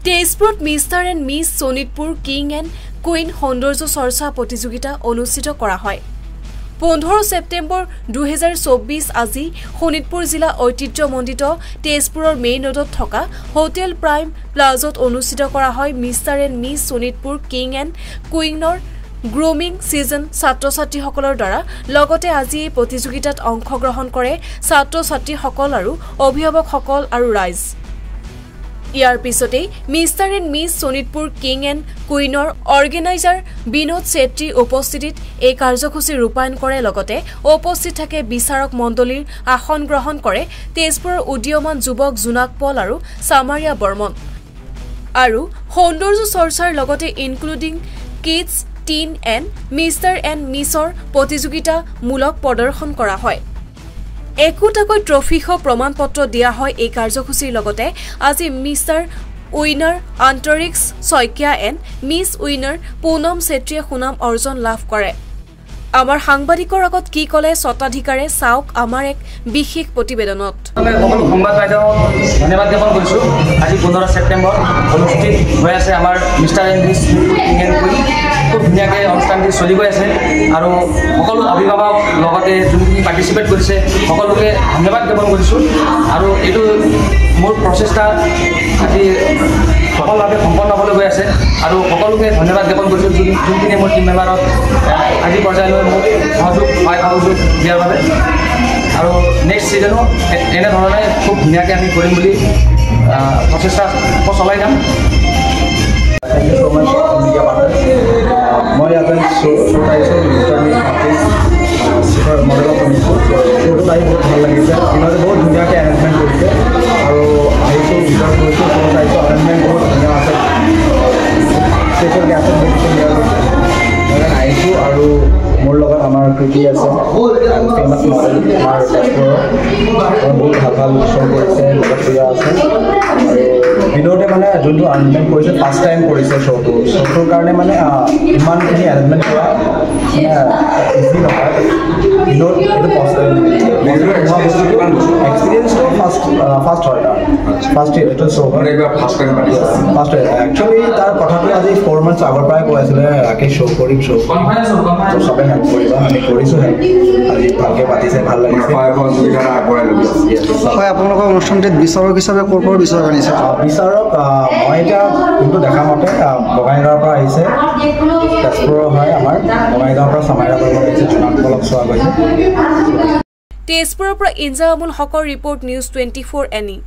তেজপুৰত mister and miss Sonitpur king and queen সৌন্দৰ্য চৰ্চা প্ৰতিযোগিতা অনুষ্ঠিত কৰা হয়। 15 ছেপ্টেম্বৰ 2024 আজি শোণিতপুৰ জিলা ঐতিহ্যমণ্ডিত তেজপুৰৰ মেইন ৰোডত থকা হোটেল প্ৰাইম প্লাজাত অনুষ্ঠিত কৰা হয় mister and miss Sonitpur king and কুইনৰ গ্ৰুমিং সিজন ছাত্ৰ-ছাত্ৰীসকলৰ দ্বাৰা লগতে আজি এই প্ৰতিযোগিতাত অংশগ্ৰহণ কৰে ছাত্ৰ-ছাত্ৰীসকল আৰু অভিভাৱকসকল আৰু ৰাইজ। ইয়াৰ পিছতে mister and miss Sonitpur king and কুইনৰ অৰ্গেনাইজাৰ বিনোদ চেত্ৰীৰ উপস্থিতিত এই কাৰ্যসূচী ৰূপায়ণ কৰে লগতে উপস্থিত থাকে বিচাৰক মণ্ডলীৰ আসন গ্ৰহণ কৰে তেজপুৰৰ উদীয়মান যুৱক জোনাক পল আৰু সামাৰিয়া বৰ্মন আৰু সৌন্দৰ্য চৰ্চাৰ লগতে including kids teen and mister and মিছৰ প্ৰতিযোগিতামূলক প্ৰদৰ্শন কৰা হয়। একোটাকৈ ট্ৰফিসহ প্ৰমাণপত্ৰ দিয়া হয়। এই কাৰ্যসূচীৰ লগতে আজি mister winner Antariksh Saikia and miss winner Punam চেত্ৰীয়ে সুনাম অৰ্জন লাভ কৰে। আমাৰ সাংবাদিকৰ আগত কি ক'লে স্বত্বাধিকাৰে চাওক আমাৰ এক বিশেষ প্ৰতিবেদনত। সকলো সংবাদ বাইদেউক ধন্যবাদ জ্ঞাপন কৰিছোঁ। আজি 15 ছেপ্টেম্বৰ অনুষ্ঠিত হৈ আছে আমাৰ mister and miss king and queen. খুব ধুনীয়াকৈ অনুষ্ঠানটি চলি গৈ আছে আৰু সকলো অভিভাৱক লগতে যোনখিনি পাৰ্টিচিপেট কৰিছে সকলোকে ধন্যবাদ জ্ঞাপন কৰিছোঁ আৰু এইটো মোৰ প্ৰচেষ্টা আজি সফলভাৱে সম্পন্ন হ'বলৈ গৈ আছে আৰু সকলোকে ধন্যবাদ জ্ঞাপন কৰিছোঁ যোনখিনি মোৰ টিম মেম্বাৰক আজি পৰ্যায়লৈ মোক সহযোগ দিয়াৰ বাবে আৰু নেক্সট ছিজনো এনেধৰণে খুব ধুনীয়াকৈ আমি কৰিম বুলি প্ৰচেষ্টা চলাই যাম। Thank you so much, media partners. মই ইয়াতে শ্ব' পাইছোঁ mister miss model of Sonitpur. শ্ব'টো চাই বহুত ভাল লাগিছে। ইহঁতে বহুত ধুনীয়াকৈ এৰেঞ্জমেণ্ট কৰিছে আৰু আহিছোঁ ভিতৰত গৈছোঁ শ্ব'টো চাইছোঁ এৰেঞ্জমেণ্ট বহুত ধুনীয়া আছে। স্পেচিয়েল গেষ্ট মেডিচিন দিয়া গৈছে আহিছোঁ আৰু মোৰ লগত আমাৰ কৃতি আছে ফেমাছ মডেল আমাৰ তেজপুৰৰ বহুত ভাল ভাল শ্ব' কৰিছে লোকপ্ৰিয় আছে আৰু বিনোদে মানে যোনটো এৰেঞ্জমেণ্ট কৰিছে ফাৰ্ষ্ট টাইম কৰিছে শ্ব'টোৰ কাৰণে মানে ইমানখিনি এৰেঞ্জমেণ্ট কৰা ইজি নহয়। বিনোদ এইটো এক্সপিৰিয়েঞ্চটো ফাৰ্ষ্ট হয় তাৰ ফাৰ্ষ্ট এইটো শ্ব' ফাৰ্ষ্ট একচুৱেলি তাৰ কথাটো আজি 4 months আগৰ পৰাই কৈ আছিলে ৰাকেশ শ্ব' কৰিম শ্ব' চবে হেল্প কৰিবা আমি কৰিছোঁ হেল্প আজি ভালকৈ পাতিছে ভাল লাগিছে। হয় আপোনালোকৰ অনুষ্ঠানটিত বিচাৰক হিচাপে ক'ৰ পৰা বিচাৰক আনিছে? বিচাৰক মই এতিয়া যোনটো দেখা মতে বঙাইগাঁৱৰ পৰা আহিছে তেজপুৰৰ হয় আমাৰ বঙাইগাঁৱৰ পৰা সামাইৰা কৰিব আহিছে জোনাক পলক চোৱা গৈছে। তেজপুৰৰ পৰা ইনজামুল হকৰ ৰিপৰ্ট নিউজ 24 NE।